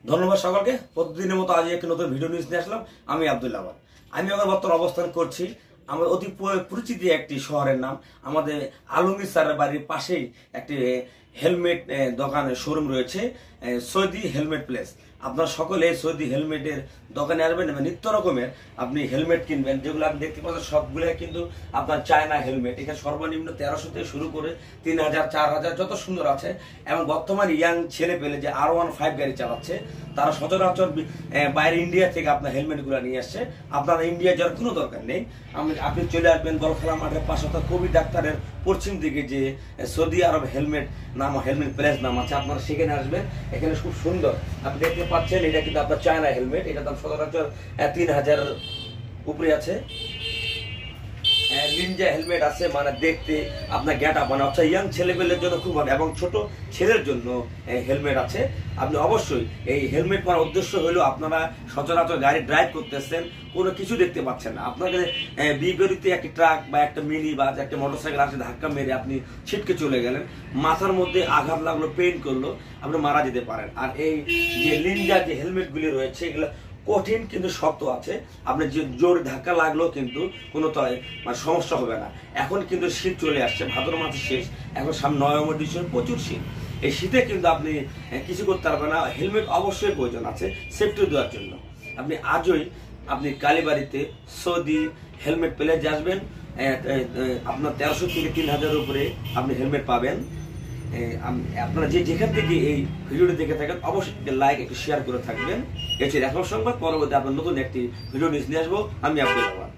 ধন্যবাদ সকলকে। প্রতিদিনের মতো আজ একটি নতুন ভিডিও নিউজ নিয়ে আসলাম। আমি আব্দুল্লাহ। আমি এখন বর্তমান অবস্থান করছি আমার অতি পরিচিত একটি শহরের নাম, আমাদের আলমগীর স্যারের বাড়ির পাশেই একটি হেলমেট দোকানের শোরুম রয়েছে, সৌদি হেলমেট প্লেস। আপনারা সকলে সৌদি হেলমেটের দোকানে আসবেন এবং নিত্য রকমের আপনি হেলমেট কিনবেন। যেগুলো আপনি দেখতে পাচ্ছেন সবগুলো কিন্তু আপনার চায়না হেলমেট। এখানে সর্বনিম্ন 1300 থেকে শুরু করে 3000, 4000 যত সুন্দর আছে। এবং বর্তমানে ইয়াং ছেলে পেলে যে R15 গাড়ি চালাচ্ছে তারা সচরাচর বাইরে ইন্ডিয়া থেকে আপনার হেলমেটগুলো নিয়ে আসছে। আপনারা ইন্ডিয়া যাওয়ার কোনো দরকার নেই। আপনি চলে আসবেন গলখেলা মাঠের পাশে অর্থাৎ কবির ডাক্তারের পশ্চিম দিকে যে সৌদি আরব হেলমেট প্লেস নাম আছে, আপনারা সেখানে আসবেন। এখানে খুব সুন্দর আপনি দেখতে পাচ্ছেন, এটা কিন্তু আপনার চায়না হেলমেট। এটা দাম সচরাচর 3000 উপরে আছে। নিনজা হেলমেট আছে, মানে দেখতে আপনার গেটআপ মানে অর্থাৎ ইয়াং ছেলেপেলের জন্য খুব ভালো, এবং ছোট ছেলের জন্য হেলমেট আছে। আপনি অবশ্যই এই হেলমেট পরার উদ্দেশ্য হলো আপনারা সচরাচর গাড়ি ড্রাইভ করতেছেন, কোনো কিছু দেখতে পাচ্ছেন না। আপনাকে বিপরীতে একটি ট্রাক বা একটা মিনি বাস, একটা মোটরসাইকেল আসে ধাক্কা মেরে আপনি ছিটকে চলে গেলেন, মাথার মধ্যে আঘাত লাগলো, পেইন করলো, আপনি মারা যেতে পারেন। আর এই যে নিনজা যে হেলমেটগুলি রয়েছে এগুলো কঠিন কিন্তু শক্ত আছে, আপনি যে জোর ধাক্কা লাগলেও কিন্তু কোনো মানে সমস্যা হবে না। এখন কিন্তু শীত চলে আসছে, ভাদ্র মাসের শেষ, এখন সামনে নভেম্বর ডিসেম্বর প্রচুর শীত। এই শীতে কিন্তু আপনি কিছু করতে পারবেন না, হেলমেট অবশ্যই প্রয়োজন আছে সেফটি দেওয়ার জন্য। আপনি আজই আপনি কালীবাড়িতে সৌদি হেলমেট প্লেসে আসবেন। আপনার 1300 থেকে 3000 উপরে আপনি হেলমেট পাবেন। আপনারা যেখান থেকে এই ভিডিওটি দেখে থাকেন অবশ্যই লাইক একটু শেয়ার করে থাকবেন। এটি এখন সংবাদ, পরবর্তী আপনার নতুন একটি ভিডিও নিয়ে আসবো। আমি আব্দুল্লাহ।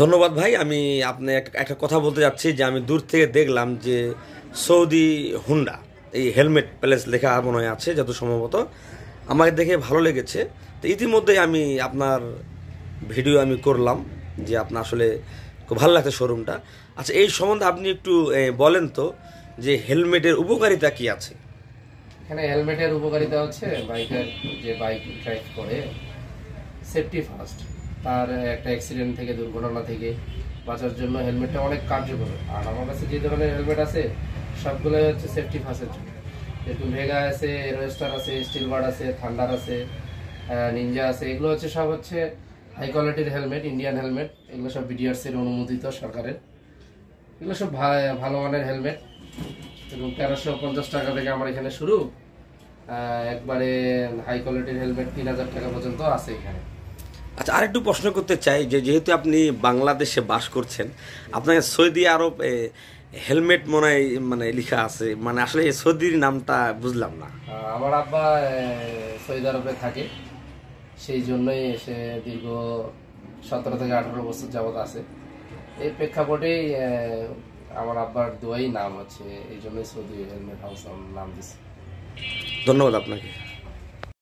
ধন্যবাদ ভাই। আমি আপনি একটা কথা বলতে যাচ্ছি যে আমি দূর থেকে দেখলাম যে সৌদি হুন্ডা এই হেলমেট প্লেস লেখা মনে হয় আছে, যত সম্ভবত আমাকে দেখে ভালো লেগেছে। তো ইতিমধ্যেই আমি আপনার ভিডিও আমি করলাম যে আপনার আসলে খুব ভালো লাগছে শোরুমটা। আচ্ছা, এই সম্বন্ধে আপনি একটু বলেন তো যে হেলমেটের উপকারিতা কি আছে? এখানে হেলমেটের উপকারিতা হচ্ছে বাইকের যে বাইক ড্রাইভ করে সেফটি ফার্স্ট, তার একটা অ্যাক্সিডেন্ট থেকে দুর্ঘটনা থেকে বাঁচার জন্য হেলমেটটা অনেক কার্যকর। আর আমার কাছে যে ধরনের হেলমেট আছে সবগুলোই হচ্ছে সেফটি ফার্স্টের জন্য। যেরকম ভেগা আছে, এরোস্টার আছে, স্টিল বার্ড আছে, থান্ডার আছে, নিনজা আছে, এগুলো হচ্ছে সব হচ্ছে হাই কোয়ালিটির হেলমেট, ইন্ডিয়ান হেলমেট। এগুলো সব বিডিআরসির অনুমোদিত সরকারের। এগুলো সব ভালো মানের হেলমেট। এবং 1350 টাকা থেকে আমার এখানে শুরু, একবারে হাই কোয়ালিটির হেলমেট 3000 টাকা পর্যন্ত আছে এখানে। আচ্ছা, আরেকটু প্রশ্ন করতে চাই যে যেহেতু আপনি বাংলাদেশে বাস করছেন, আপনাকে সৌদি আরব হেলমেট মনে হয় মানে লেখা আছে, মানে আসলে সৌদির নামটা বুঝলাম না। আমার আব্বা সৌদি আরবে থাকে, সেই জন্যই সে দীর্ঘ 17 থেকে 18 বছর যাবত আছে। এই প্রেক্ষাপটেই আমার আব্বার দোয়াই নাম হচ্ছে, এই জন্যই সৌদি হেলমেট হাউস নাম দিচ্ছে। ধন্যবাদ আপনাকে।